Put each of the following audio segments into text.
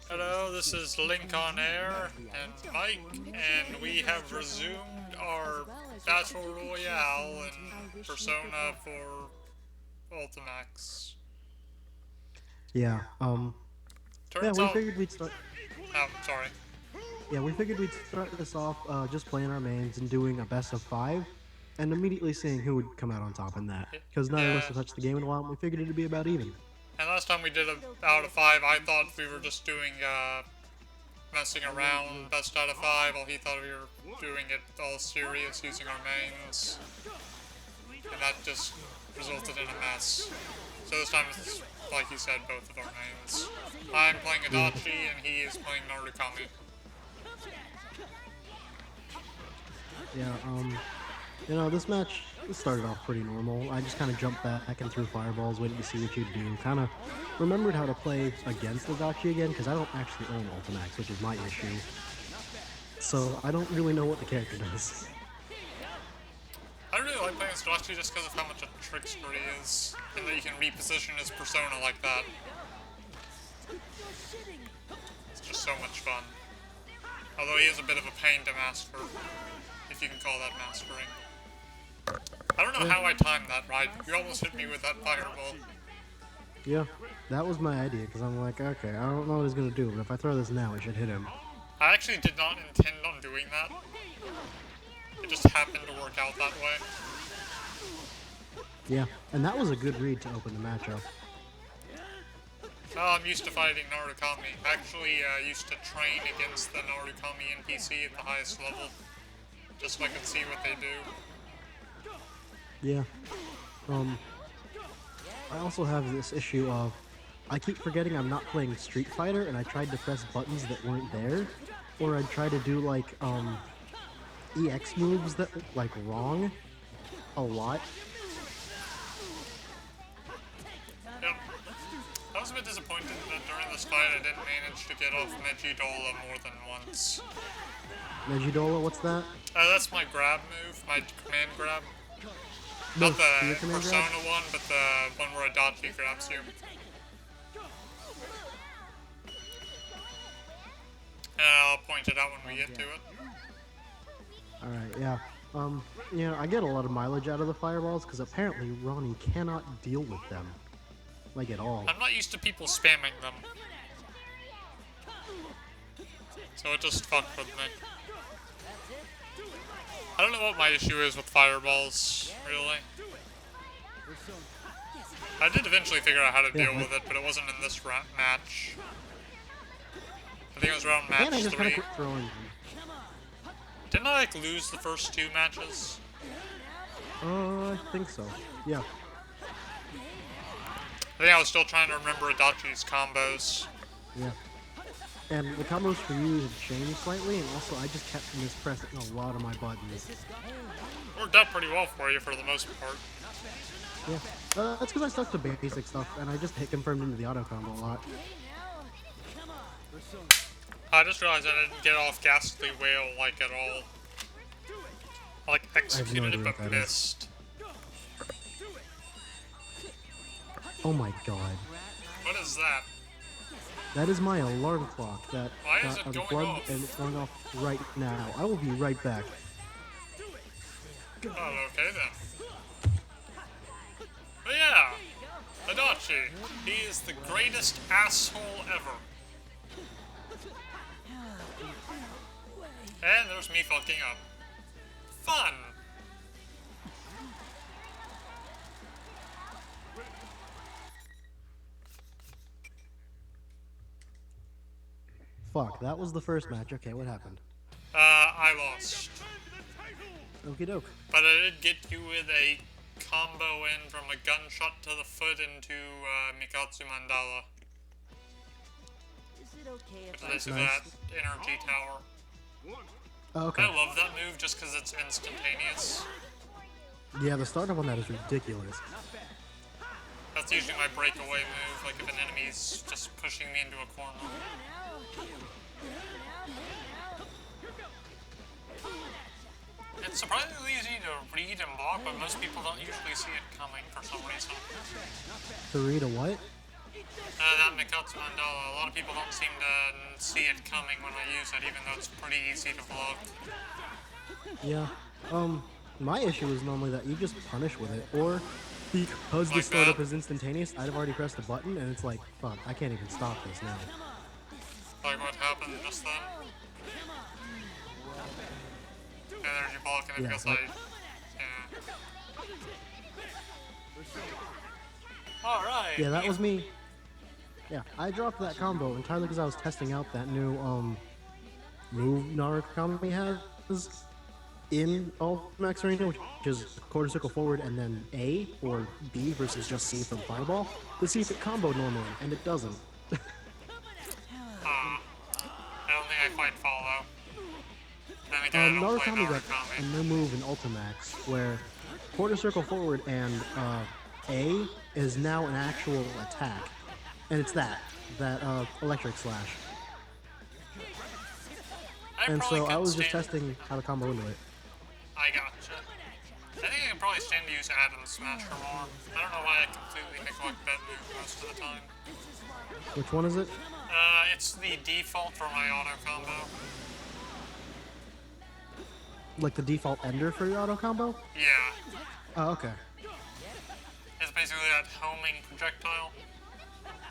Hello, this is Link on Air and Mike, and we have resumed our Battle Royale in Persona for Ultimax. Yeah, yeah, Turns we out, figured we'd start. oh, sorry. Yeah, we figured we'd start this off just playing our mains and doing a best of five, and immediately seeing who would come out on top in that. Because neither of us Yeah, have touched the game in a while, and we figured it'd be about even. and last time we did a out of five, I thought we were just doing, messing around, best out of five, while he thought we were doing it all serious using our mains. And that just resulted in a mess. So this time it's, like you said, both of our mains. I'm playing Yeah, Adachi and he is playing Narukami. yeah. This match started off pretty normal. I just kind of jumped back and threw fireballs, waiting to see what you'd do. Kind of remembered how to play against Adachi again, because I don't actually own Ultimax, which is my issue. So I don't really know what the character does. I really like playing Adachi just because of how much a trickster he is, and that you can reposition his persona like that. It's just so much fun. Although he is a bit of a pain to master, if you can call that mastering. I don't know how I timed that right. You almost hit me with that fireball. Yeah, that was my idea, because I'm like, okay, I don't know what he's going to do, but if I throw this now, it should hit him. I actually did not intend on doing that. It just happened to work out that way. Yeah, and that was a good read to open the matchup. Oh, I'm used to fighting Narukami. Actually, used to train against the Narukami NPC at the highest level, just so I could see what they do. Yeah. I also have this issue of I keep forgetting I'm not playing Street Fighter, and I tried to press buttons that weren't there, or I'd try to do like EX moves that like wrong a lot. Yep. I was a bit disappointed that during this fight I didn't manage to get off Mejidola more than once. Mejidola, what's that? That's my grab move, my command grab. No, Not the your command Persona grab? one, but the one where Adachi grabs you. I'll point it out when we get to it. Alright, yeah. I get a lot of mileage out of the fireballs, because apparently Ronnie cannot deal with them. Like, at all. I'm not used to people spamming them. So it just fucked with me. I don't know what my issue is with fireballs, really. I did eventually figure out how to deal with it, but it wasn't in this match. I think it was around match And I just kind 3. of quit throwing them. Didn't I, like, lose the first 2 matches? I think so. Yeah. I think I was still trying to remember Adachi's combos. Yeah. And the combos for you have changed slightly, and also I just kept mispressing a lot of my buttons. Worked out pretty well for you for the most part. Yeah. That's because I stuck to basic stuff, and I just hit confirmed into the auto combo a lot. I just realized I didn't get off Ghastly Whale, like, at all. I, like, executed it but missed. Oh my god. What is that? That is my alarm clock that Why is got it going unplugged, off? and it's going off right now. I will be right back. Oh, okay then. But yeah, Adachi, he is the greatest asshole ever. And there's me fucking up. Fun! Fuck, that was the first match. Okay, what happened? I lost. Okie doke. But I did get you with a combo in from a gunshot to the foot into Mikatsu Mandala. Which is that energy tower. Oh, okay. I love that move just because it's instantaneous. Yeah, the startup on that is ridiculous. That's usually my breakaway move, like if an enemy's just pushing me into a corner. It's surprisingly easy to read and block, but most people don't usually see it coming for some reason. To read a what? That Mikatsu Mandala, a lot of people don't seem to see it coming when I use it, even though it's pretty easy to block. Yeah. My issue is normally that you just punish with it, or because Like the startup that. is instantaneous, I'd have already pressed the button, and it's like, fuck, I can't even stop this now. Like what happened just then. Yeah, there's you blocking it Yeah, because like, Alright. yeah, that was me. Yeah, I dropped that combo entirely because I was testing out that new move Narukami has in Ultimax Arena, which is quarter circle forward and then A or B versus just C from Fireball, to see if it comboed normally, and it doesn't. I don't think I quite follow. Then again, I don't play Narukami got a Narukami. new move in Ultimax where quarter circle forward and A is now an actual attack, and it's that electric slash. And so I was just testing how to combo into it. I gotcha. I think I can probably stand to use Adam Smasher more. I don't know why I completely neglect that move most of the time. Which one is it? It's the default for my auto combo. Like the default ender for your auto combo? Yeah. Oh, okay. It's basically that homing projectile.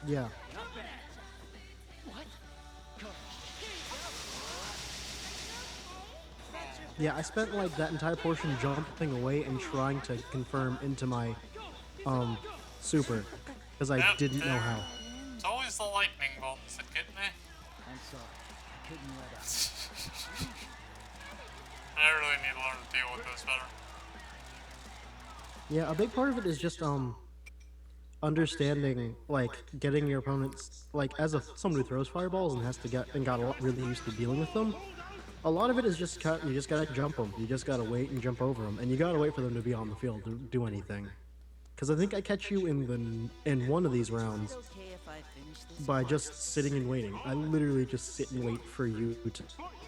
Yeah. Yeah, I spent like that entire portion jumping away and trying to confirm into my super because I didn't know how. It's always the lightning bolts that get me. I'm sorry. I couldn't let up. I really need to learn to deal with this better. Yeah, a big part of it is just understanding, like getting your opponents, like as someone who throws fireballs and has to got really used to dealing with them. A lot of it is just you just gotta jump them. You just gotta wait and jump over them, and you gotta wait for them to be on the field to do anything. Because I think I catch you in one of these rounds by just sitting and waiting. I literally just sit and wait for you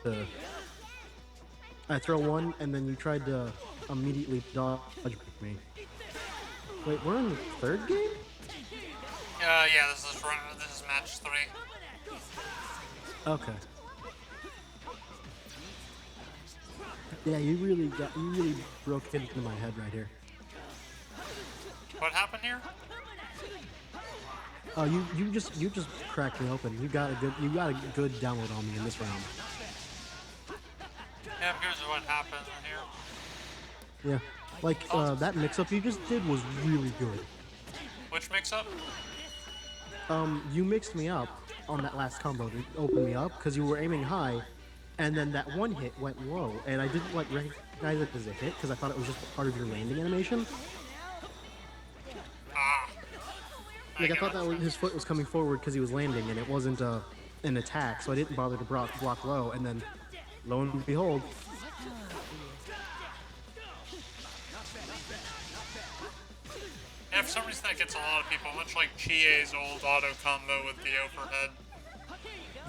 to I throw one, and then you tried to immediately dodge me. Wait, we're in the third game? Yeah, this is match 3. Okay. Yeah, you really broke into my head right here. What happened here? Oh, you just cracked me open. You got a good download on me in this round. Yeah, here's what happened here. Yeah, like that mix-up you just did was really good. Which mix-up? You mixed me up on that last combo to open me up because you were aiming high, and then that one hit went low, and I didn't like recognize it as a hit because I thought it was just part of your landing animation. Like I thought that his foot was coming forward because he was landing, and it wasn't an attack, so I didn't bother to block low, and then lo and behold. Yeah, for some reason that gets a lot of people, much like Chie's old auto combo with the overhead.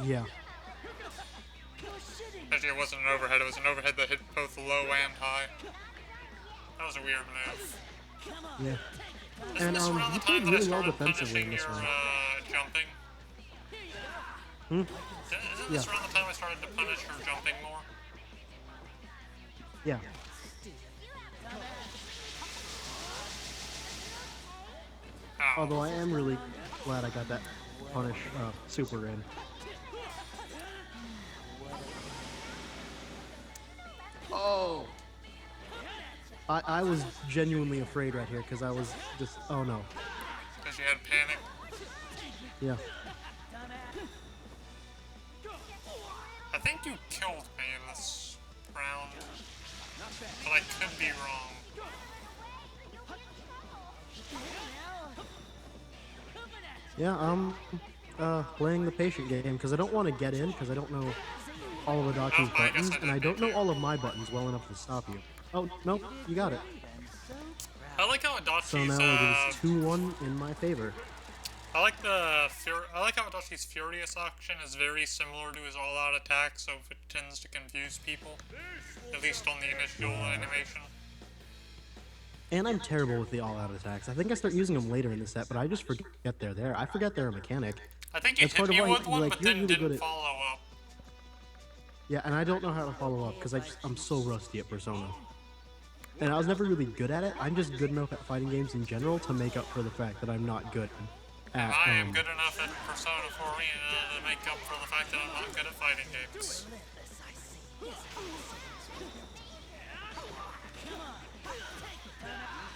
Yeah. Actually, it wasn't an overhead, it was an overhead that hit both low and high. That was a weird move. Yeah. Isn't And this around the you time played that I really well started defensively in punishing this your round. jumping? Isn't this around the time I started to punish your jumping more? Yeah. Oh. Although I am really glad I got that punish super in. Oh! I was genuinely afraid right here because I was just, oh no. Because you had panic. Yeah. I think you killed me in this round, but I could be wrong. Yeah, playing the patient game because I don't want to get in because I don't know all of Adachi's buttons, and I don't know all of my buttons well enough to stop you. Oh, nope, you got it. I like how So Adachi's, now it is 2-1 in my favor. I like how Adachi's Furious action is very similar to his all-out attack, so it tends to confuse people, at least on the initial animation. And I'm terrible with the all-out attacks. I think I start using them later in the set, but I just forget they're there. I forget they're a mechanic. I think you That's hit part of me why, with one, like, but you're then really good didn't at... follow up. Yeah, and I don't know how to follow up, because I'm so rusty at Persona. And I was never really good at it. I'm just good enough at fighting games in general to make up for the fact that I'm not good at, I am good enough at Persona 4 to make up for the fact that I'm not good at fighting games.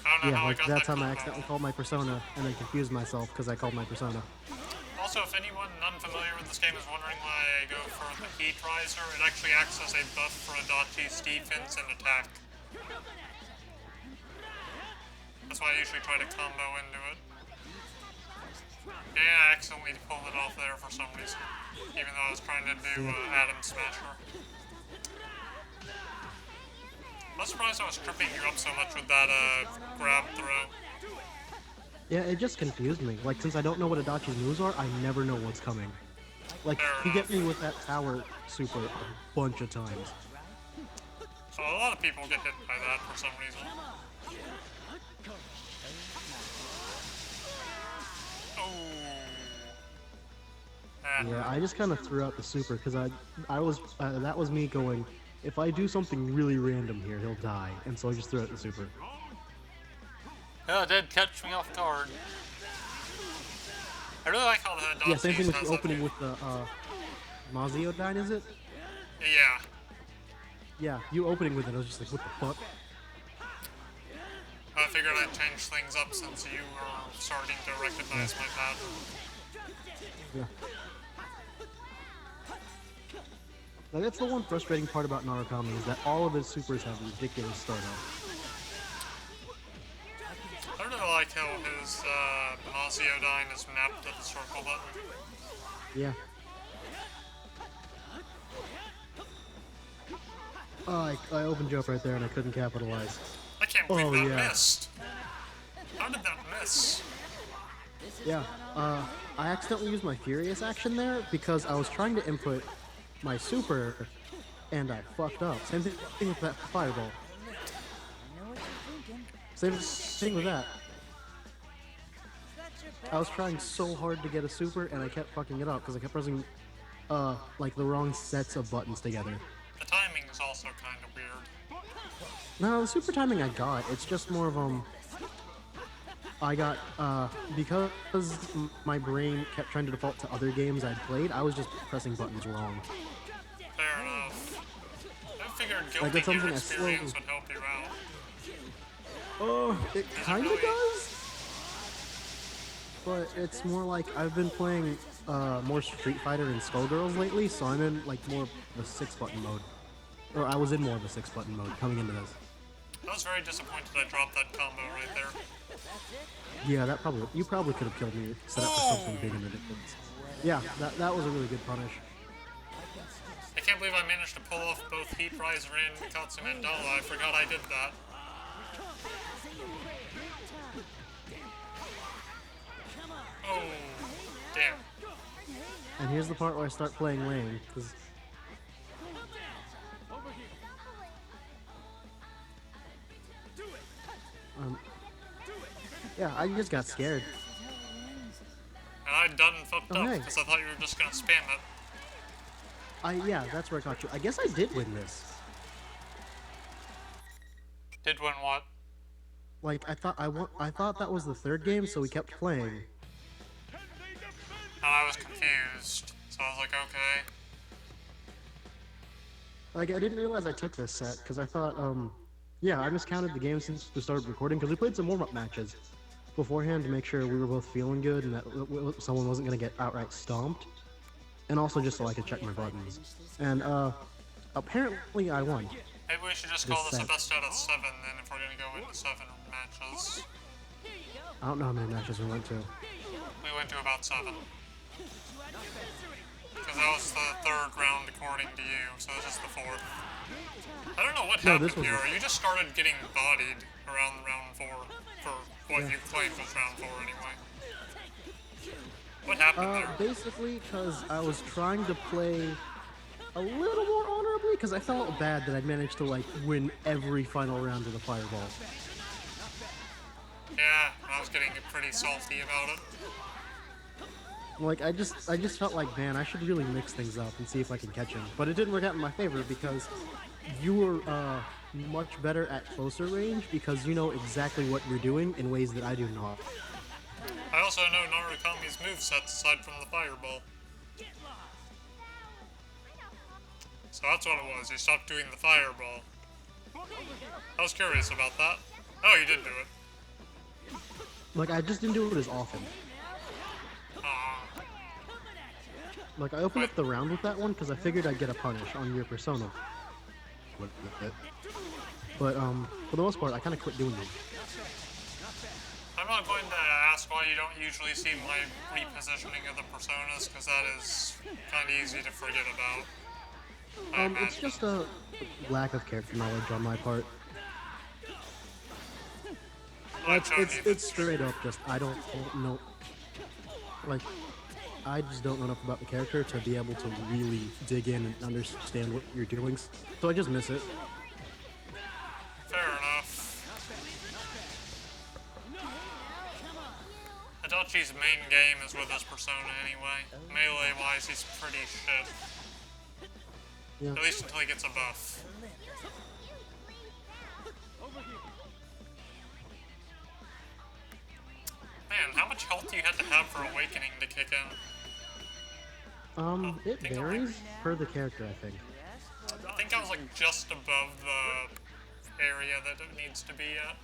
I don't know how I got that's that how I combo. accidentally called my Persona, and then confused myself because I called my Persona. Also, if anyone unfamiliar with this game is wondering why I go for the Heat Riser, it actually acts as a buff for Adachi's defense and attack. That's why I usually try to combo into it. And I accidentally pulled it off there for some reason, even though I was trying to do Atom Smasher. I'm surprised I was tripping you up so much with that grab throw. Yeah, it just confused me. Like, since I don't know what Adachi's moves are, I never know what's coming. Like, he get me with that tower super a bunch of times. So a lot of people get hit by that for some reason. Yeah, I just kind of threw out the super because that was me going, if I do something really random here, he'll die, and so I just threw out the super. Yeah, it did catch me off guard. I really like how the Adachi Yeah, same thing with the opening with the Mazio Dine, is it? Yeah. Yeah, you opening with it, I was just like, what the fuck? I figured I'd change things up since you were starting to recognize my pattern. Yeah. Now that's the one frustrating part about Narukami, is that all of his supers have ridiculous startup. I really like how his Mazio is mapped to the circle button. Yeah. Oh, I opened you up right there and I couldn't capitalize. I can't believe that missed. How did that miss? Yeah, I accidentally used my Furious action there because I was trying to input my super and I fucked up. Same thing with that fireball. Same thing with that. I was trying so hard to get a super and I kept fucking it up because I kept pressing like the wrong sets of buttons together. The timing is also kind of weird. No, the super timing I got. It's just more of I got because my brain kept trying to default to other games I'd played. I was just pressing buttons wrong. Fair enough. I figured Like, guilty gear experience would help you out. Oh, it kind of does. But it's more like I've been playing more Street Fighter and Skullgirls lately, so I'm in like more of a 6-button mode. Or I was in more of a 6-button mode coming into this. I was very disappointed I dropped that combo right there. Yeah, you probably could have killed me set up for something big in the difference. Yeah, that was a really good punish. I can't believe I managed to pull off both Heat Riser and Mikatsu Mandala. I forgot I did that. Oh, damn. And here's the part where I start playing lame, because... yeah, I just got scared. And I done fucked up because I thought you were just gonna spam it. Yeah, that's where I got you. I guess I did win this. Did win what? Like, I thought that was the third game, so we kept playing. And I was confused, so I was like, okay. Like, I didn't realize I took this set, because I thought, yeah, I miscounted the game since we started recording, because we played some warm-up matches beforehand to make sure we were both feeling good and that someone wasn't going to get outright stomped. And also just so I could check my buttons. And, apparently I won. Maybe we should just call this a best out of 7 then if we're gonna go into 7 matches. I don't know how many matches we went to. We went to about 7. Because that was the 3rd round according to you, so this is the 4th. I don't know what happened here. You just started getting bodied around round 4 for what you claimed was round 4 anyway. What happened there? Basically, because I was trying to play a little more honorably, because I felt bad that I'd managed to, like, win every final round of the Fireball. Yeah, I was getting pretty salty about it. Like I just felt like, man, I should really mix things up and see if I can catch him. But it didn't work out in my favor because you were much better at closer range because you know exactly what you're doing in ways that I do not. I also know Narukami's movesets aside from the fireball. So that's what it was, you stopped doing the fireball. I was curious about that. Oh, you did do it. Like I just didn't do it as often. Like I opened up the round with that one because I figured I'd get a punish on your persona with it. But for the most part, I kind of quit doing them. I'm not going to ask why you don't usually see my repositioning of the personas, because that is kind of easy to forget about. It's just a lack of character knowledge on my part. It's straight up just I don't know. Like I just don't know enough about the character to be able to really dig in and understand what you're doing. So I just miss it. Fair enough. Adachi's main game is with his persona anyway. Melee-wise, he's pretty shit. Yeah. At least until he gets a buff. Man, how much health do you have to have for Awakening to kick in? It varies per the character, I think. I think I was like just above the area that it needs to be at.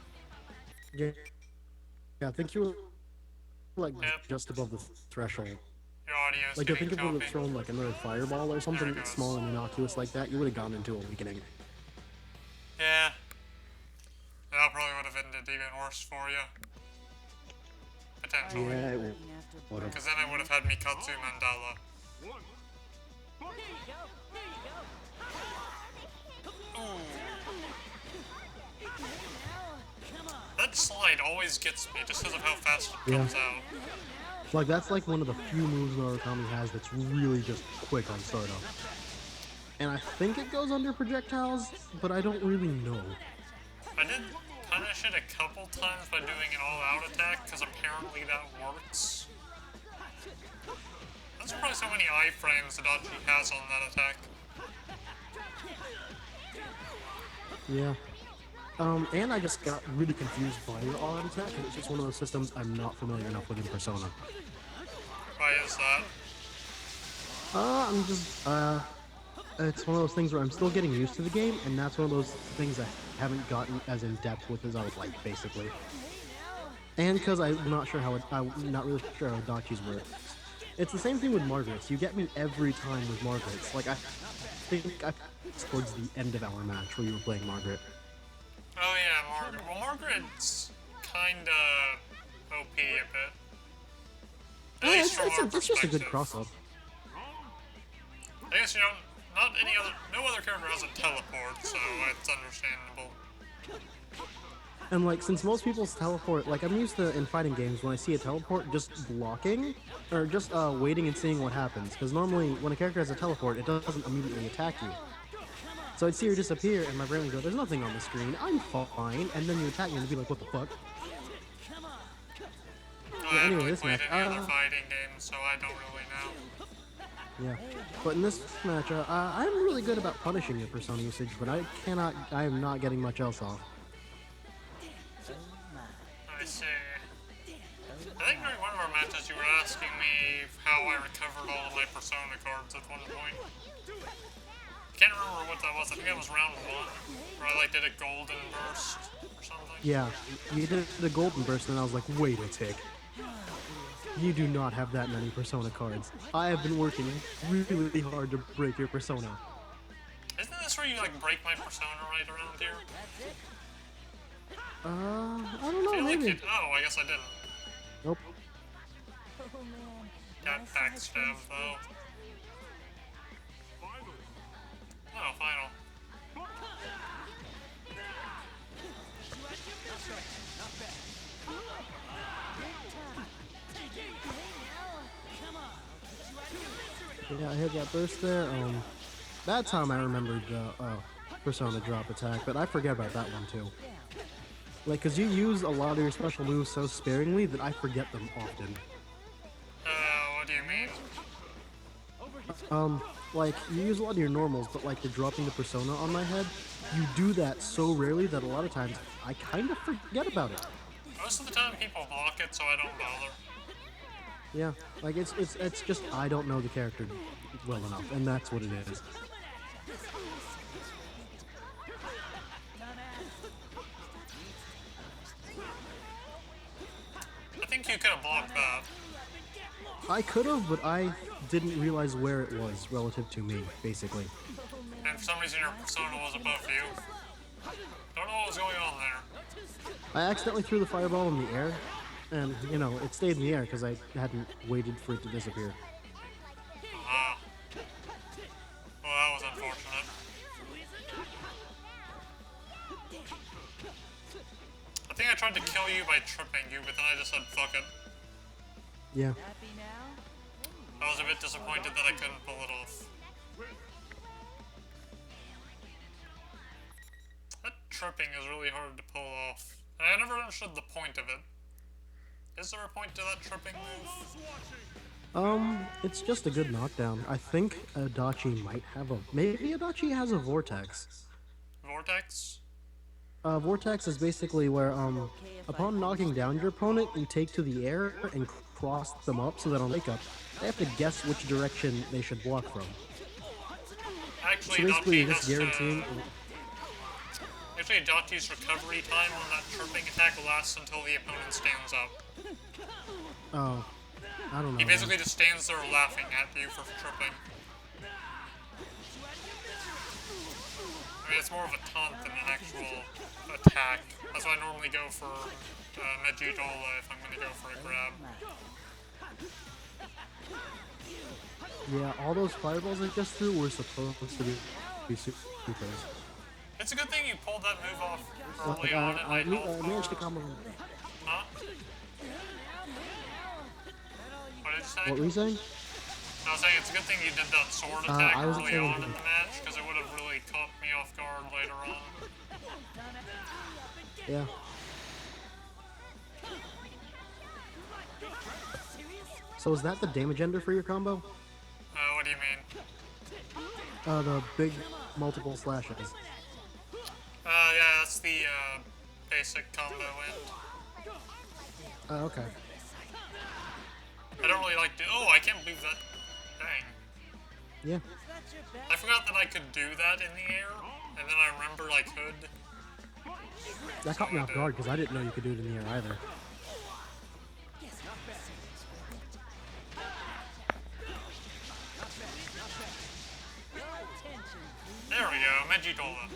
Yeah, I think you were like just above the threshold. Your audio's Like I getting think if you would have choppy. thrown like another fireball or something small and innocuous like that, you would have gone into Awakening. Yeah. That probably would have ended even worse for you. Potentially. Yeah, it would have. Because then I would have had Mikatsu Mandala. That slide always gets me just because of how fast it comes out. Like that's like one of the few moves Narukami has that's really just quick on startup. And I think it goes under projectiles, but I don't really know. I did punish it a couple times by doing an all-out attack, because apparently that works. That's probably so many iframes Adachi has on that attack. Yeah. And I just got really confused by your all-out attack, and it's just one of those systems I'm not familiar enough with in Persona. Why is that? I'm just, it's one of those things where I'm still getting used to the game, and that's one of those things I haven't gotten as in-depth with as I would like, basically. And because I'm not really sure how Adachi's work. It's the same thing with Margaret's. You get me every time with Margaret's. Like, I think towards the end of our match where you were playing Margaret. Oh yeah, Margaret. Well, Margaret's kinda OP a bit. At least from our It's just a good perspective. cross-up. I guess, you know, no other character has a teleport, so it's understandable. And like, since most people's teleport, like I'm used to in fighting games when I see a teleport just blocking, or just waiting and seeing what happens. Because normally when a character has a teleport, it doesn't immediately attack you. So I'd see her disappear, and my brain would go, "There's nothing on the screen. I'm fine." And then you attack me, and I'd be like, "What the fuck?" I anyway, haven't this played match, any other fighting games, so I don't really know. Yeah, but in this match, I'm really good about punishing your persona usage, but I am not getting much else off. I see. I think during one of our matches you were asking me how I recovered all of my persona cards at one point. I can't remember what that was. I think that was round 1, where I like did a golden burst or something. Yeah, you did the golden burst, and I was like, wait a tick. You do not have that many persona cards. I have been working really hard to break your persona. Isn't this where you like break my persona right around here? I don't know, I feel like maybe. oh, I guess I didn't. Nope. Got backstab though. Oh, final. Yeah, I hit that burst there. That time I remembered the persona drop attack, but I forget about that one too. Like, cause you use a lot of your special moves so sparingly that I forget them often. What do you mean? Like, you use a lot of your normals, but like the dropping the persona on my head, you do that so rarely that a lot of times I kind of forget about it. Most of the time people block it, so I don't bother. Yeah, like it's just I don't know the character well enough, and that's what it is. I think you could have blocked that. I could have, but I didn't realize where it was relative to me, basically. And for some reason your persona was above you. Don't know what was going on there. I accidentally threw the fireball in the air, and, you know, it stayed in the air because I hadn't waited for it to disappear. Ah. Well, that was unfortunate. I think I tried to kill you by tripping you, but then I just said fuck it. Yeah. I was a bit disappointed that I couldn't pull it off. That tripping is really hard to pull off. And I never understood the point of it. Is there a point to that tripping move? It's just a good knockdown. I think Adachi might have a... Maybe Adachi has a vortex. Vortex? Vortex is basically where, upon knocking down your opponent, you take to the air and cross them up so that on wake up, they have to guess which direction they should block from. Actually, So basically, you're Adachi just has guaranteeing... Actually, Adachi's recovery time on that tripping attack lasts until the opponent stands up. Oh, I don't know. He basically just stands there laughing at you for tripping. I mean, it's more of a taunt than an actual attack. That's why I normally go for Mejidola if I'm gonna go for a grab. Yeah, all those fireballs I just threw were supposed to be supers. It's a good thing you pulled that move off early Like, on in my health I managed to bar. combo. Huh? What did you say? What were you saying? I was saying it's a good thing you did that sword attack I wasn't early saying on in anything. the match, because it would have really caught me off guard later on. Yeah. So is that the damage ender for your combo? What do you mean? The big multiple slashes. Yeah, that's the, basic combo end. Okay. I don't really like to. Oh, I can't believe that. Dang. Yeah. I forgot that I could do that in the air, and then I remembered I could. That caught me off guard because I didn't know you could do it in the air either. There we go, Mejidola.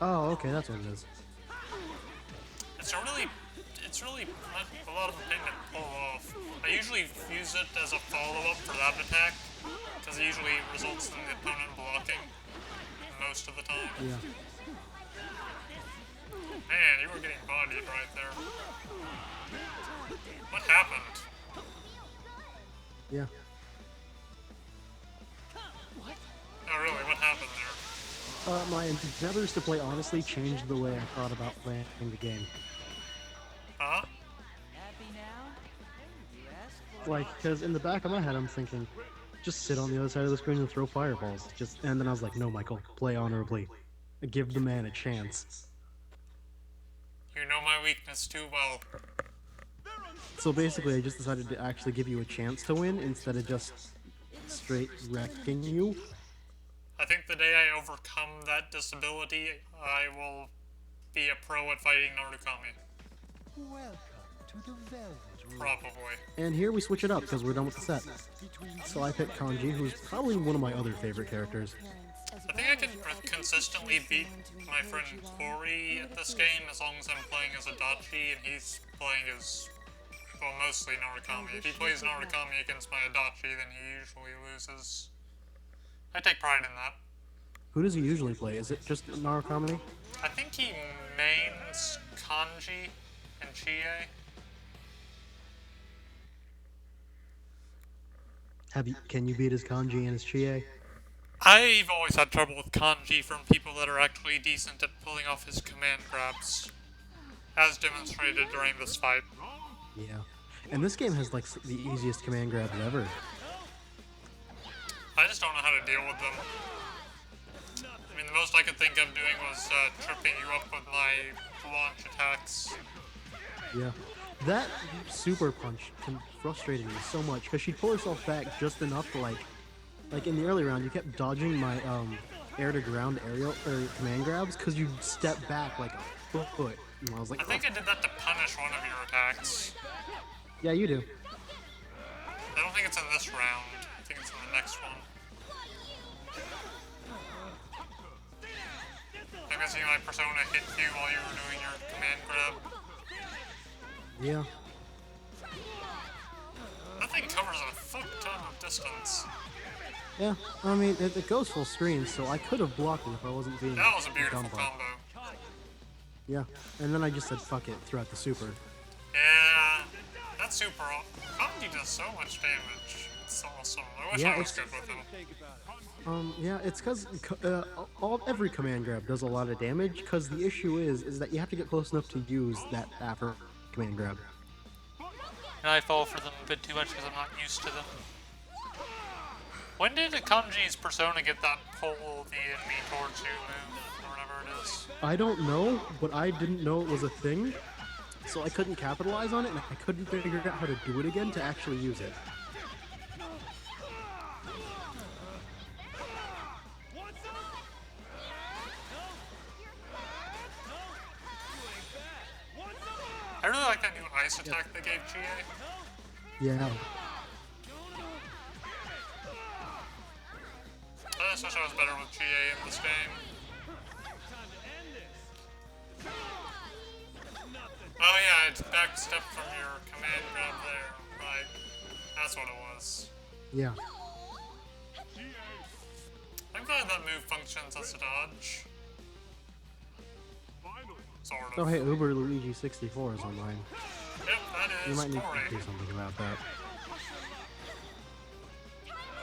Oh, okay, that's what it is. It's really not a lot of a thing to pull off. I usually use it as a follow-up for that attack, because it usually results in the opponent blocking most of the time. Yeah. Man, you were getting bodied right there. What happened? Yeah. Oh really, what happened there? My endeavors to play honestly changed the way I thought about playing the game. Huh? Like, because in the back of my head I'm thinking, just sit on the other side of the screen and throw fireballs. And then I was like, no, Michael, play honorably. Give the man a chance. You know my weakness too well. So basically, I just decided to actually give you a chance to win instead of just straight wrecking you. I think the day I overcome that disability, I will be a pro at fighting Narukami. Welcome to the Velvet Room. Probably. And here we switch it up because we're done with the set. So I picked Kanji, who's probably one of my other favorite characters. I think I can consistently beat my friend Tori at this game as long as I'm playing as Adachi and he's playing as, well, mostly Narukami. If he plays Narukami against my Adachi, then he usually loses. I take pride in that. Who does he usually play? Is it just Narukami? I think he mains Kanji and Chie. Can you beat his Kanji and his Chie? I've always had trouble with Kanji from people that are actually decent at pulling off his command grabs. as demonstrated during this fight. Yeah. And this game has like the easiest command grabs ever. I just don't know how to deal with them. I mean, the most I could think of doing was tripping you up with my launch attacks. Yeah. That super punch frustrated me so much because she'd pull herself back just enough to like in the early round, you kept dodging my air to ground aerial or command grabs because you step back like a foot. And I was like, I think I did that to punish one of your attacks. yeah, you do. I don't think it's in this round. I think it's in the next one. I'm guessing my persona hit you while you were doing your command grab. Yeah. That thing covers a fuck ton of distance. Yeah, I mean, it goes full screen, so I could have blocked it if I wasn't being That was a beautiful dumb. combo. Yeah, and then I just said fuck it throughout the super. Yeah, that's super. Kanji does so much damage. It's awesome. I wish I was good with him. Yeah, it's because every command grab does a lot of damage. Because the issue is that you have to get close enough to use that after command grab. And I fall for them a bit too much because I'm not used to them. When did Kanji's persona get that pull the enemy towards you move, or whatever it is? I don't know, but I didn't know it was a thing, so I couldn't capitalize on it, and I couldn't figure out how to do it again to actually use it. I really like that new ice attack they gave GA. Yeah. I just wish I was better with GA in this game. Oh yeah, it's backstep from your command grab there. Right. That's what it was. Yeah. I'm glad that move functions as a dodge. Sort of. Oh hey, Uber Luigi 64 is online. Yep, that is You might need Corey. to do something about that.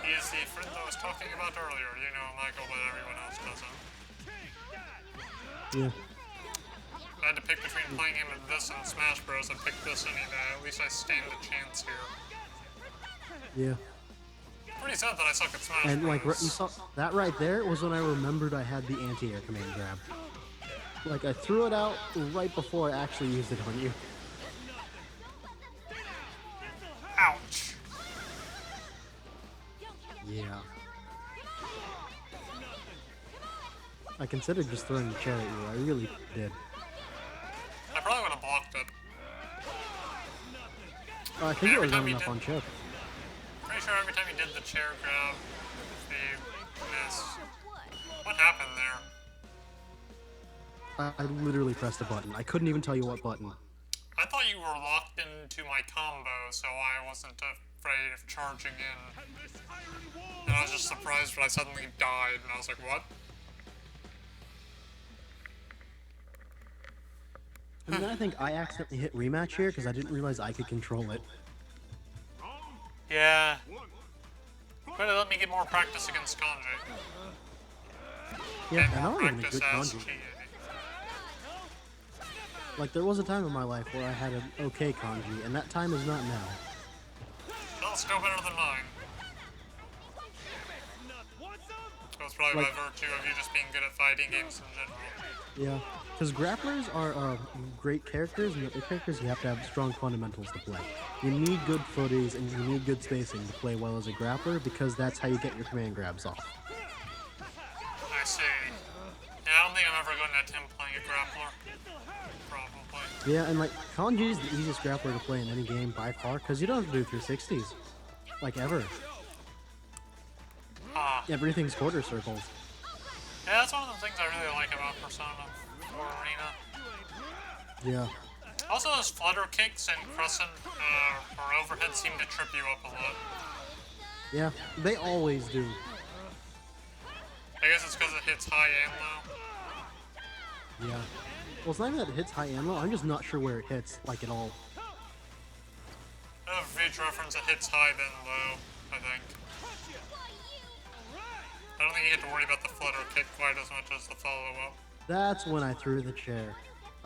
He is the friend I was talking about earlier. You know Michael, but everyone else doesn't. Yeah. I had to pick between playing him and this and Smash Bros. I picked this anyway. At least I stand a chance here. Yeah. Pretty sad that I suck at Smash And like Bros. you saw that right there was when I remembered I had the anti-air command grab. Like I threw it out right before I actually used it on you. Ouch. Yeah. I considered just throwing the chair at you. I really did. I probably would have blocked it. I think it Every was time running he up did- on chip. Pretty sure every time he did the chair grab, he missed. What happened there? I literally pressed a button. I couldn't even tell you what button. I thought you were locked into my combo, so I wasn't afraid of charging in. And I was just surprised when I suddenly died, and I was like, what? And then I think I accidentally hit rematch here because I didn't realize I could control it. Yeah. Better let me get more practice against Kanji. Yeah, And and more I'm even a practice good as kanji. GA. Like there was a time in my life where I had an okay kanji, and that time is not now. Well, still better than mine. So it's probably Like- by virtue of you just being good at fighting games in general. Yeah, because grapplers are great characters, and the characters you have to have strong fundamentals to play. You need good footies and you need good spacing to play well as a grappler because that's how you get your command grabs off. I see. Yeah, I don't think I'm ever good at him playing a grappler. Probably. Yeah, and like kanji is the easiest grappler to play in any game by far because you don't have to do 360s, like ever. Ah. Everything's quarter circles. Yeah, that's one of the things I really like about Persona 4 Arena. Yeah. Also, those flutter kicks and crescent or overhead seem to trip you up a lot. Yeah, they always do. I guess it's because it hits high and low. Yeah. Well, it's not even that it hits high and low. I'm just not sure where it hits, like at all. For each reference, it hits high then low, I think. I don't think you have to worry about the flutter kick quite as much as the follow-up. That's when I threw the chair.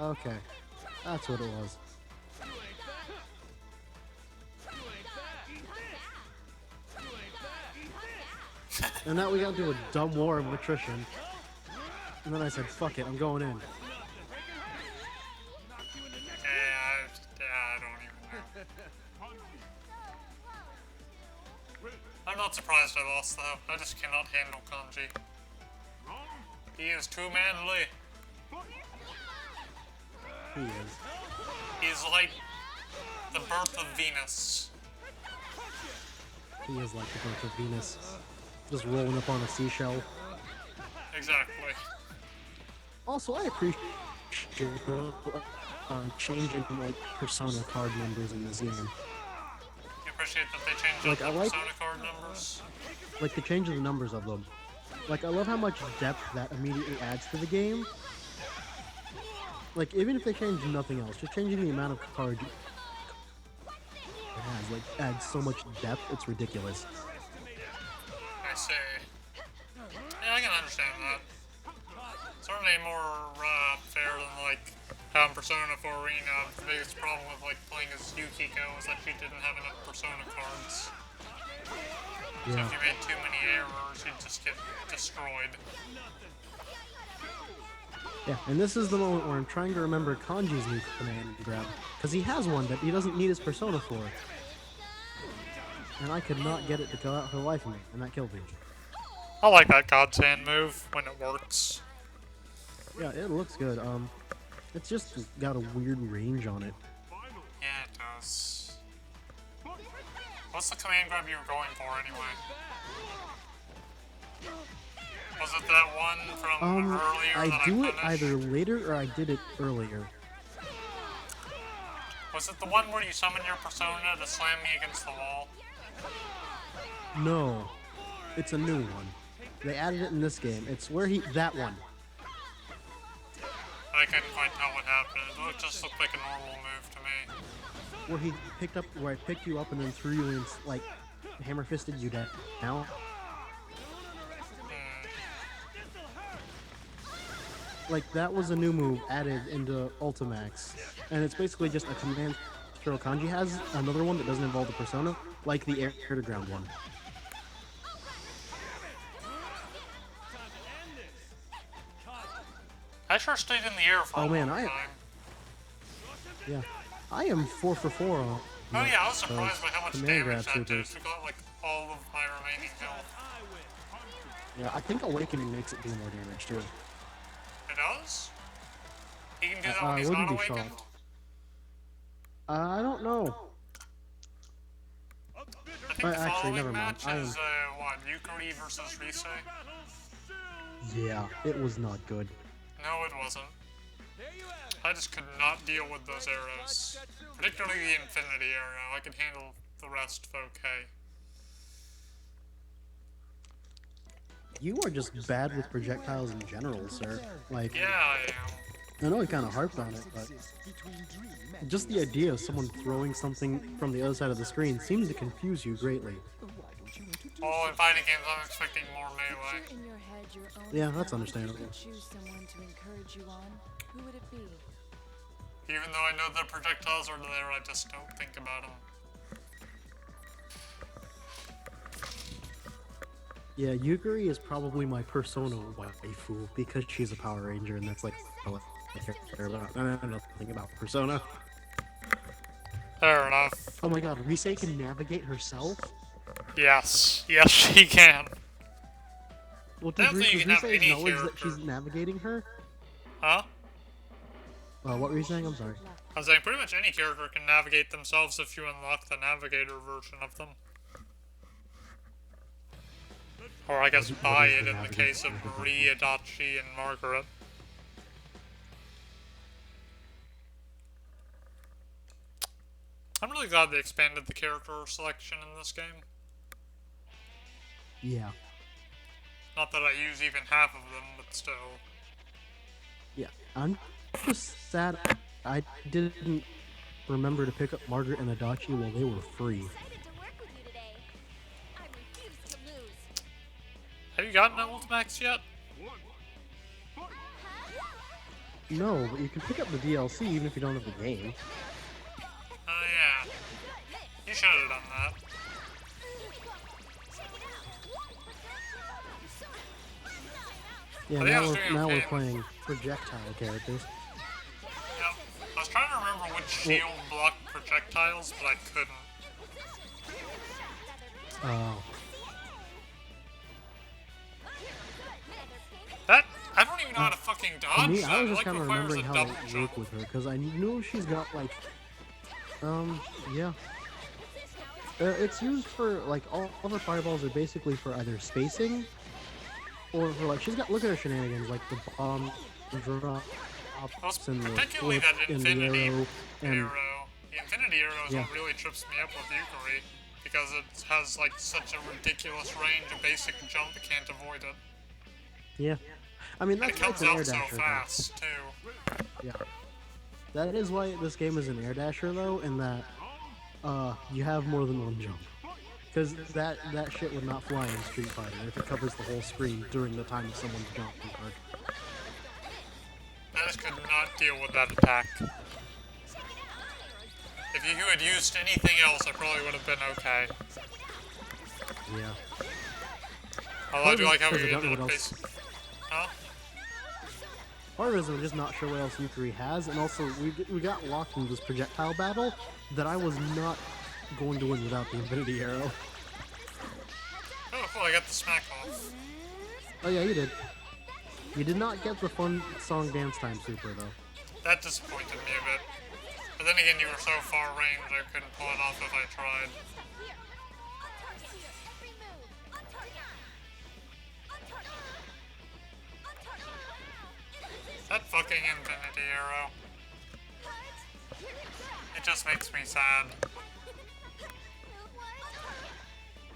Okay. That's what it was. And now we got into a dumb war of attrition. And then I said, fuck it, I'm going in. I don't even know. I'm not surprised I lost, though. I just cannot handle Kanji. He is too manly. He is. He's like the birth of Venus. He is like the birth of Venus. Just rolling up on a seashell. Exactly. Also, I appreciate changing like Persona card numbers in this game. You appreciate that they changed Like, up I the like- Persona card numbers? Like, the change of the numbers of them. Like, I love how much depth that immediately adds to the game. Like, even if they change nothing else, just changing the amount of cards it has, like, adds so much depth, it's ridiculous. I see. Yeah, I can understand that. Certainly more fair than, like, how in Persona 4 Arena, the biggest problem with, like, playing as Yukiko was that she didn't have enough Persona cards. So Yeah. if you made too many errors, you'd just get destroyed. Yeah, and this is the moment where I'm trying to remember Kanji's new command grab. Because he has one that he doesn't need his Persona for. And I could not get it to go out for the life of me, and that killed me. I like that God's Hand move when it works. Yeah, it looks good. It's just got a weird range on it. Yeah, it does. What's the command grab you were going for anyway? Was it that one from earlier I that do I it finished? either later or I did it earlier. Was it the one where you summon your persona to slam me against the wall? No, it's a new one. They added it in this game. It's where that one. I couldn't quite tell what happened. It just looked like a normal move to me. Where I picked you up and then threw you in, like, hammer fisted you down. Now, like, that was a new move added into Ultimax, and it's basically just a command throw. Kanji has another one that doesn't involve the persona, like the air to ground one. I sure stayed in the air for a long time. Yeah, I am 4 for 4 on. Oh yeah, I was surprised by how much command damage grab that did. supers. It got like all of my remaining health. Yeah, I think Awakening makes it do more damage too. It does? He can do that I when he's wouldn't not be awakened? shocked. I don't know. I think the Actually, following never mind. match I am- is, what, Yukari versus Rise? Yeah, it was not good. No, it wasn't. I just could not deal with those arrows. Particularly the Infinity arrow. I could handle the rest okay. You are just bad with projectiles in general, sir. Like, Yeah, I am. I know I kind of harped on it, but just the idea of someone throwing something from the other side of the screen seems to confuse you greatly. Oh, in fighting games, I'm expecting more melee. Yeah, that's understandable. Choose someone to encourage you on. Who would it be? Even though I know the projectiles are there, I just don't think about them. Yeah, Yukari is probably my Persona waifu because she's a Power Ranger, and that's like all I care about. I know nothing about Persona. Fair enough. Oh my god, Rise can navigate herself? Yes. Yes, she can. Well, I don't think you can have any acknowledge that character. she's navigating her? Huh? What were you saying? I'm sorry. I was saying pretty much any character can navigate themselves if you unlock the navigator version of them. Or I guess What buy is it the in the navigator case of version? Marie, Adachi, and Margaret. I'm really glad they expanded the character selection in this game. Yeah. Not that I use even half of them, but still. Yeah. I'm just sad I didn't remember to pick up Margaret and Adachi while they were free. Excited to work with you today. I refuse to lose. Have you gotten an Ultimax yet? No, but you can pick up the DLC even if you don't have the game. Oh yeah. You should have done that. Yeah, I think I now was we're doing now okay. we're playing projectile characters. Yep. I was trying to remember which shield blocked projectiles, but I couldn't. Oh, That I don't even know how to fucking dodge for me, that. I was It, just like kind of requires remembering a how double to jump. work with her because I knew she's got like, yeah. It's used for like all her fireballs are basically for either spacing or for like she's got look at her shenanigans like the bomb drops and the Particularly flip that and the infinity arrow and arrow. The infinity arrow is Yeah. what really trips me up with Yukari. Because it has like such a ridiculous range, a basic jump, you can't avoid it. yeah. I mean And that's it comes an air out so dasher. Though. fast, too. Yeah. That is why this game is an air dasher though, in that you have more than one jump. Because that shit would not fly in Street Fighter if it covers the whole screen during the time of someone's jumping card. I just could not deal with that attack. If you had used anything else, I probably would have been okay. Yeah. Although I do like how Because I we don't know ended what up else. basic. Huh? Part of it is I'm just not sure what else Yukari has, and also we got locked into this projectile battle that I was not going to win without the Infinity Arrow. Oh, cool, I got the smack off. Oh yeah, you did. You did not get the fun song dance time super though. That disappointed me a bit. But then again, you were so far range, I couldn't pull it off if I tried. That fucking infinity arrow. It just makes me sad.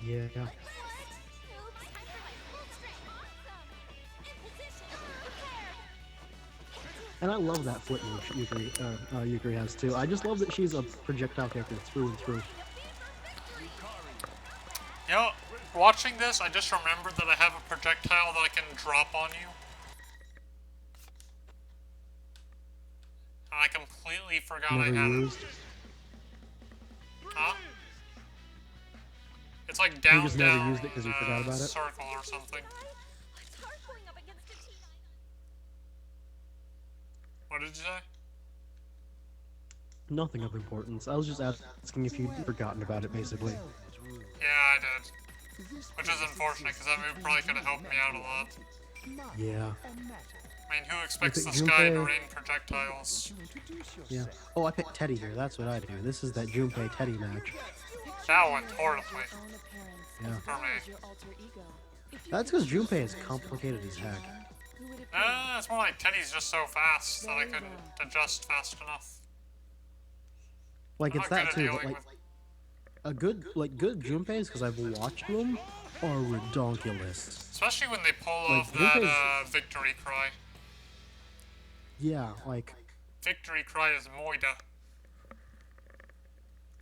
Yeah. And I love that flip move Yukari has too. I just love that she's a projectile character through and through. You know, watching this, I just remembered that I have a projectile that I can drop on you. And I completely forgot I Never had used. it. Huh? It's like down, just down, never used it 'cause you forgot about it? circle or something. It's hard going up against a T9. What did you say? Nothing of importance. I was just asking if you'd forgotten about it, basically. Yeah, I did. Which is unfortunate, because that move probably could have helped me out a lot. Yeah. I mean, who expects the think sky to Junpei- rain projectiles? Yeah. Oh, I picked Teddy here. That's what I do. This is that Junpei Teddy match. That went horribly. Own appearance Yeah. For me. as your alter ego. If you That's because Junpei is complicated as heck. who would it be? It's more like Teddy's just so fast that I couldn't adjust fast enough. Like I'm it's not that good at too, but dealing like good Junpeis, because I've watched them, are redonkulous. Especially when they pull Like, off that Junpei's- victory cry. Yeah, like Victory cry is Moida.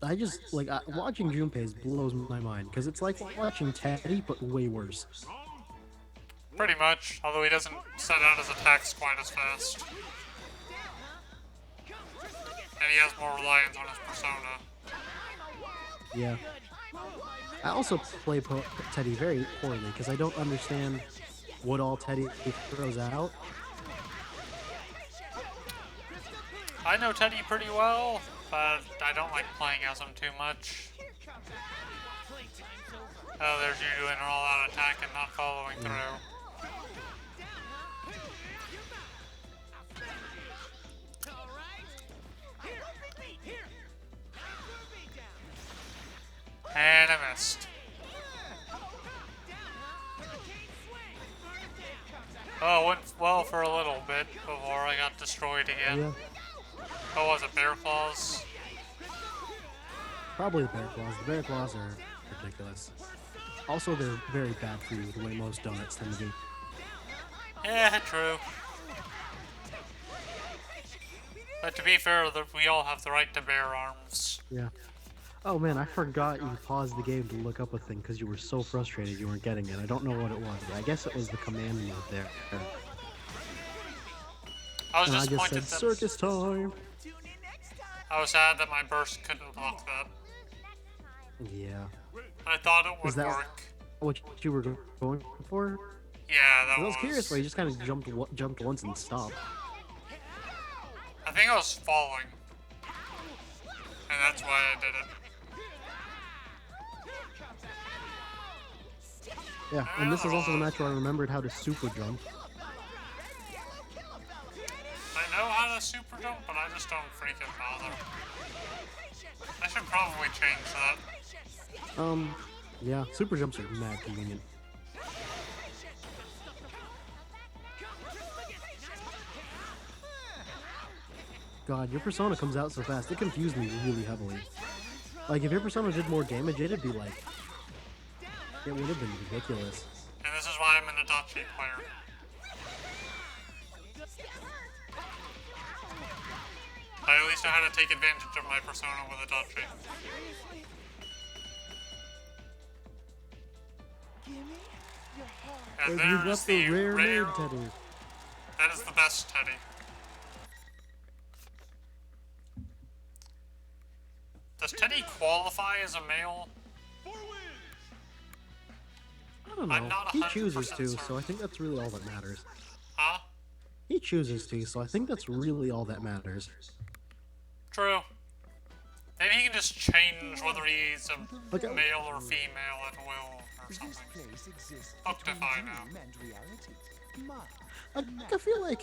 I just like watching Junpei's blows my mind because it's like watching Teddy but way worse. Pretty much, although he doesn't set out his attacks quite as fast. And he has more reliance on his persona. Yeah. I also play Teddy very poorly because I don't understand what all Teddy throws out. I know Teddy pretty well, but I don't like playing as him too much. Oh, there's you doing an all-out attack and not following through. And I missed. Oh, it went well for a little bit before I got destroyed again. Yeah. Oh, was it Bear Claws? Probably the bear claws. The bear claws are ridiculous. Also, they're very bad for you, the way most donuts tend to be. Yeah, true. But to be fair, we all have the right to bear arms. Yeah. Oh man, I forgot you paused the game to look up a thing because you were so frustrated you weren't getting it. I don't know what it was. I guess it was the command move there. I was And I just disappointed said, that circus time. I was sad that my burst couldn't block that. Yeah. I thought it would Is that work. what you were going for? Yeah, that I was was. curious why you just kind of jumped once and stopped. I think I was falling, and that's why I did it. Yeah, and this is also the match where I remembered how to super jump. I know how to super jump, but I just don't freaking bother. I should probably change that. Yeah, super jumps are mad convenient. God, your persona comes out so fast. It confused me really heavily. Like, if your persona did more damage, it'd be like... It would have been ridiculous. And this is why I'm an Adachi player. I at least know how to take advantage of my persona with Adachi. And You there's got the the rare rare... maid Teddy. That is the best Teddy. Does Teddy qualify as a male? I don't I'm know. not He 100% chooses to, certain. so I think that's really all that matters. Huh? He chooses to, so I think that's really all that matters. True. Maybe he can just change whether he's a Okay. male or female at will or This something. place exists Book between define now. dream and reality. Mine. I feel like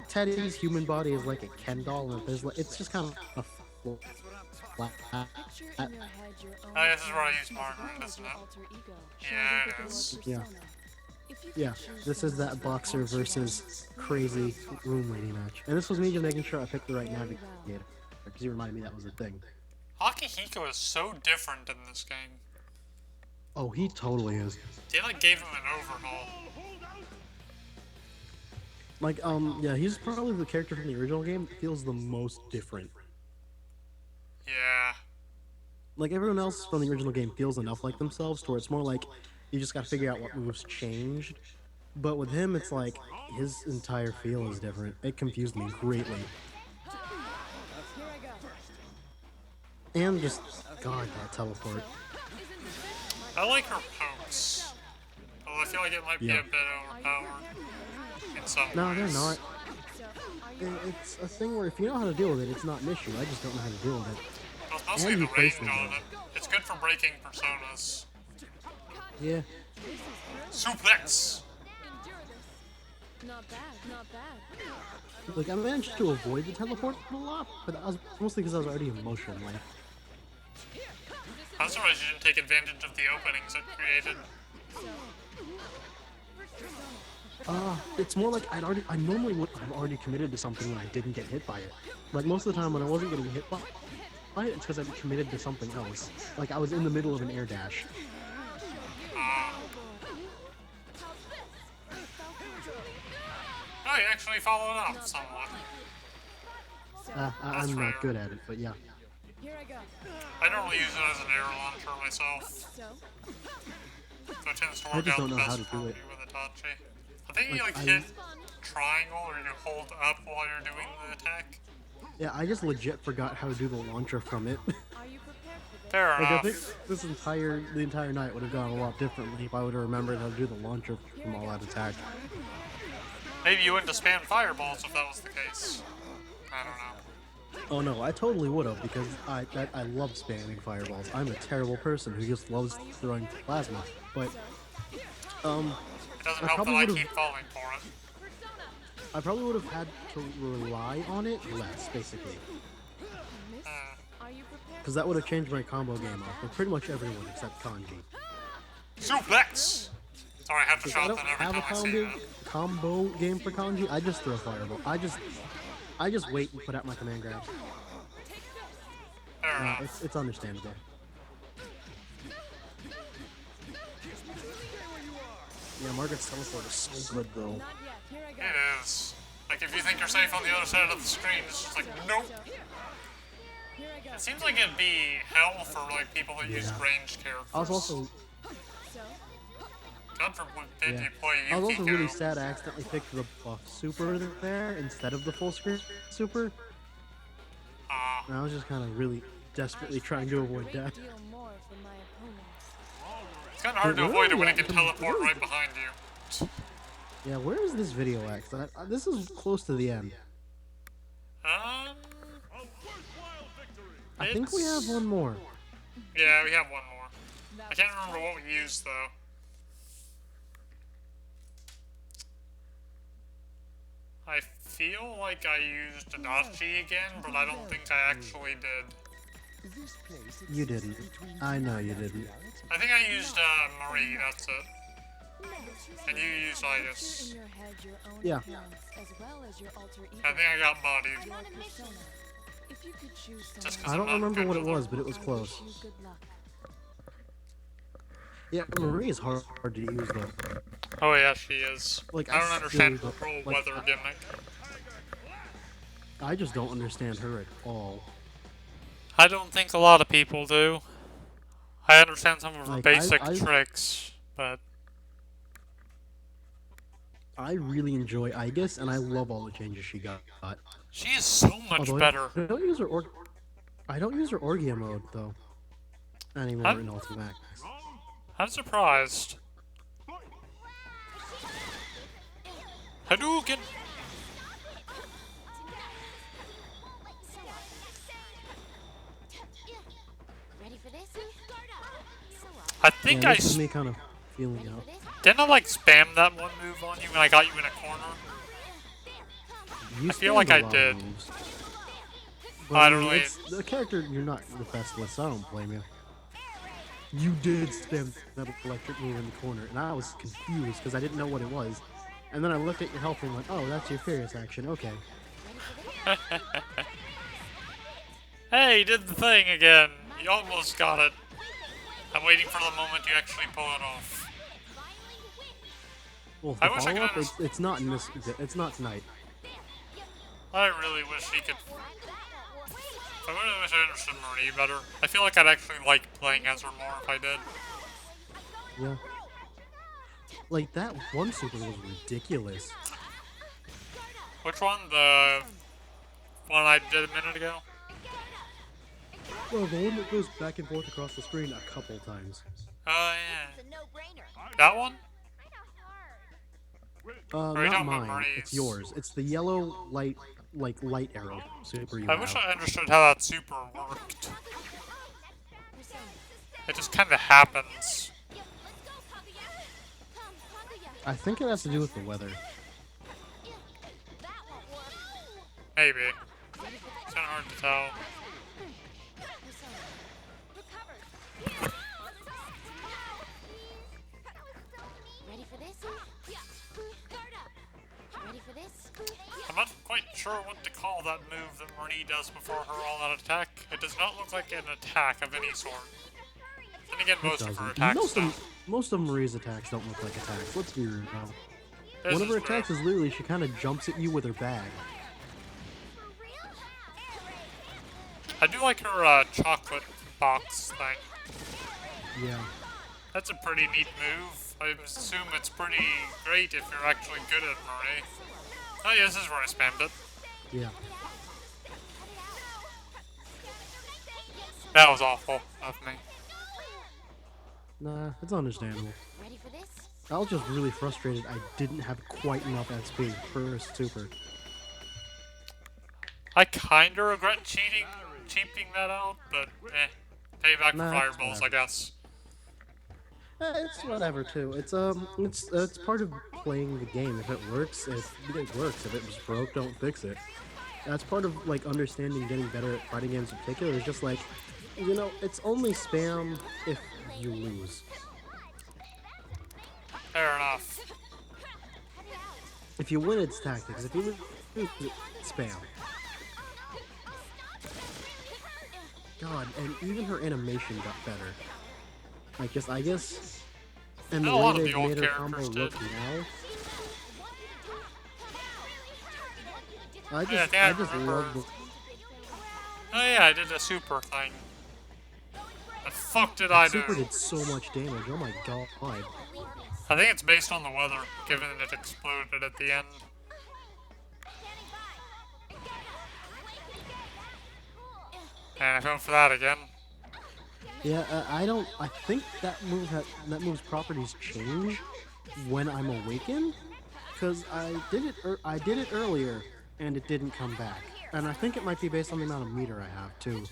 Teddy's human body is like a Ken doll, and there's like, it's just kind of a flat. Picture in your head your own Oh, this is where I use as Margaret, well as isn't your it? alter ego, Yeah, shared it with your is. Yeah. persona. If you Yeah, could choose this one is that spell boxer monster versus crazy room lady match. And this was me just making sure I picked the right navigator, because you reminded me that was a thing. Akihiko is so different in this game. Oh, he totally is. They like gave him an overhaul. Like, yeah, he's probably the character from the original game that feels the most different. Yeah. Like, everyone else from the original game feels enough like themselves to where it's more like you just gotta figure out what moves changed. But with him, it's like his entire feel is different. It confused me greatly. And just, God, that teleport. I like her pokes. Although I feel like it might be Yeah. a bit overpowered in some No, ways. they're not. It's a thing where if you know how to deal with it, it's not an issue. I just don't know how to deal with it. Well, it's mostly And the you face range them, on it. It's good for breaking personas. Yeah. Suplex! Not bad, not bad. Like, I managed to avoid the teleport a lot, but that was mostly because I was already in motion. Like, I'm surprised you didn't take advantage of the openings it created. it's more like I normally would have already committed to something when I didn't get hit by it. Like, most of the time when I wasn't getting hit by it, it's because I committed to something else. Like, I was in the middle of an air dash. Oh, you actually followed up somewhat. I'm not good at it, but yeah. Here I go. I normally use it as an air launcher myself. So, So it tends to I work just out don't the know how best to for do me it. with Itachi. I think you Like, like hit triangle or you hold up while you're doing the attack. Yeah, I just legit forgot how to do the launcher from it. are you prepared for this? Fair Like, I enough. think the entire night would have gone a lot differently if I would have remembered how to do the launcher from all that attack. Maybe you wouldn't have spammed fireballs if that was the case. I don't know. Oh no, I totally would have because I love spamming fireballs. I'm a terrible person who just loves throwing plasma. But It doesn't I help that probably I would've- keep falling for it. I probably would have had to rely on it less, basically, Uh, Are you prepared? because that would have changed my combo game up for pretty much everyone except Kanji. suplex! Sorry, I have to I shout don't that every have a time I see that. combo game for Kanji. I just throw fireball. I just wait and put out my command grabs. Fair enough. It's understandable. Yeah, Margaret's teleport is so good though. Not yet. Here I go. It is. Like, if you think you're safe on the other side of the screen, it's just like, nope. Here I go. It seems like it'd be hell for, like, people that use Yeah. ranged characters. I was also So, God forbid Yeah. you play I was also really Yukiko. sad I accidentally picked the buff super there instead of the full screen super. And I was just kind of really desperately trying to avoid Great that. deal more for my opponents. It's kind of hard to Where avoid are it we when it at can in terms of- teleport where is right the- behind you. Yeah, where is this video at? 'Cause this is close to the end. Um, I think we have one more. Yeah, we have one more. I can't remember what we used though. I feel like I used Adachi again, but I don't think I actually did. This place You exists didn't. between I know time you and didn't. reality. I think I used Marie, that's it. And you used Itis. In your head, your own Yeah. appearance, as well as your alter ego. I think I got bodied. Your persona. If you could choose Just someone, 'cause I don't I'm not remember good what it with her. was, but it was I close. wish you good luck. Yeah, Marie is hard to use though. Oh yeah, she is. Like, I don't I understand still her don't- whole like, weather gimmick. I just don't understand her at all. I don't think a lot of people do. I understand some of her Like, basic I- tricks, but I really enjoy Igus, and I love all the changes she got. she is so much Although better. I don't use her I don't use her Orgia mode though. Anymore Huh? in Ultimax. I'm surprised. Hadouken! Ready for this? I think Yeah, I this is me kind of feeling out. didn't I like spam that one move on you when I got you in a corner. You I feel like spammed a I lot of did. moves. But, I don't really- it's the character you're not the best with, so I don't blame you. You did spam that electric move in the corner, and I was confused because I didn't know what it was. And then I looked at your health and went, oh, that's your Furious action, okay. Hey, you did the thing again. You almost got it. I'm waiting for the moment you actually pull it off. Well, I the wish I could follow-up, understand. it's not in this, it's not tonight. I really wish he could. I really wish I understood Marie better. I feel like I'd actually like playing as her more if I did. Yeah. Like, that one super was ridiculous. Which one? The one I did a minute ago? Well, the one that goes back and forth across the screen a couple times. Oh, yeah. It's a no-brainer. That one? Are you Not talking about mine. It's Marie's? yours. It's the yellow light, like light arrow super you I have. wish I understood how that super worked. It just kind of happens. I think it has to do with the weather. Maybe. It's kind of hard to tell. Ready for this? Guard up. Ready for this? I'm not quite sure what to call that move that Marie does before her all-out attack. It does not look like an attack of any sort. Then again, It most of her doesn't. attacks don't. Most of Marie's attacks don't look like attacks. Let's be real. This One of her is attacks true. is literally she kind of jumps at you with her bag. I do like her chocolate box thing. Yeah. That's a pretty neat move. I assume it's pretty great if you're actually good at Marie. Oh yeah, this is where I spammed it. Yeah. That was awful of me. Nah, it's understandable. Ready for this? I was just really frustrated I didn't have quite enough SP for a super. I kinda regret cheating that out, but payback Nah, for it's fireballs, whatever. I guess. It's whatever too. It's part of playing the game. If it works, it works. If it was broke, don't fix it. That's part of like understanding, getting better at fighting games in particular. Is just like, you know, it's only spam if you lose. Fair enough. If you win, it's tactics. If you lose, it's spam. God, and even her animation got better. Like, just I guess, and the A lot way of they've the old made her combo characters look did. now. I think I remember. love the. Oh yeah, I did a super thing. The fuck did I do? Super did so much damage. Oh my god. I think it's based on the weather, given that it exploded at the end. And I'm going for that again. Yeah, I think that move's properties change when I'm awakened, because I did it earlier, and it didn't come back. And I think it might be based on the amount of meter I have, too.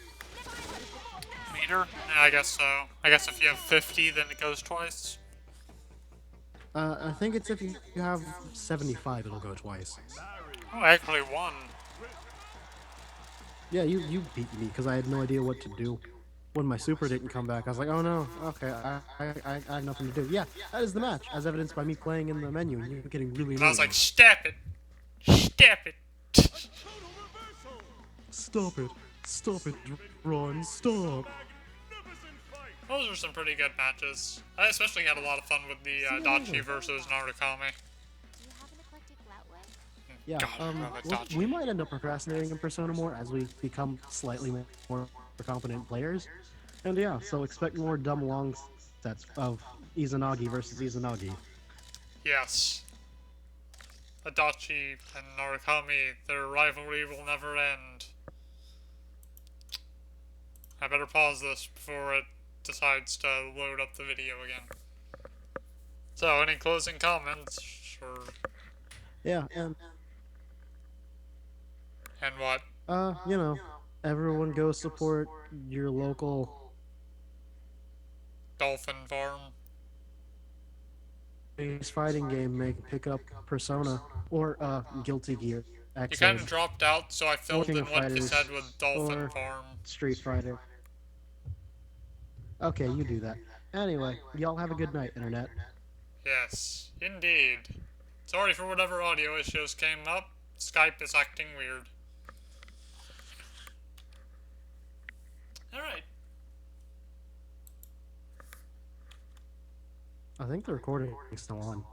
Meter? Yeah, I guess so. I guess if you have 50, then it goes twice. I think it's if you have 75, it'll go twice. Oh, I actually won. Yeah, you beat me, because I had no idea what to do. When my super didn't come back, I was like, oh no, okay, I had nothing to do. Yeah, that is the match, as evidenced by me playing in the menu and you getting really And I was annoyed. like, step it! Step it! Stop it! Stop it, Ron, stop! Those were some pretty good matches. I especially had a lot of fun with the Dachi versus Narukami. Do you have an eclectic route way? Yeah, God, I love that Dachi. we might end up procrastinating in Persona more as we become slightly more competent players. And yeah, so expect more dumb long sets of Izanagi versus Izanagi. Yes. Adachi and Narukami, their rivalry will never end. I better pause this before it decides to load up the video again. So, any closing comments? Or... Yeah, And what? you know, everyone go support your local Dolphin Farm? fighting game, pick up Persona or Guilty Gear You XL, kind of dropped out, so I filled King in of what you Fighters, said with Dolphin or Farm. Street Fighter. Okay, you do that. Anyway, y'all have a good night, Internet. Yes, indeed. Sorry for whatever audio issues came up. Skype is acting weird. Alright. I think the recording is still on.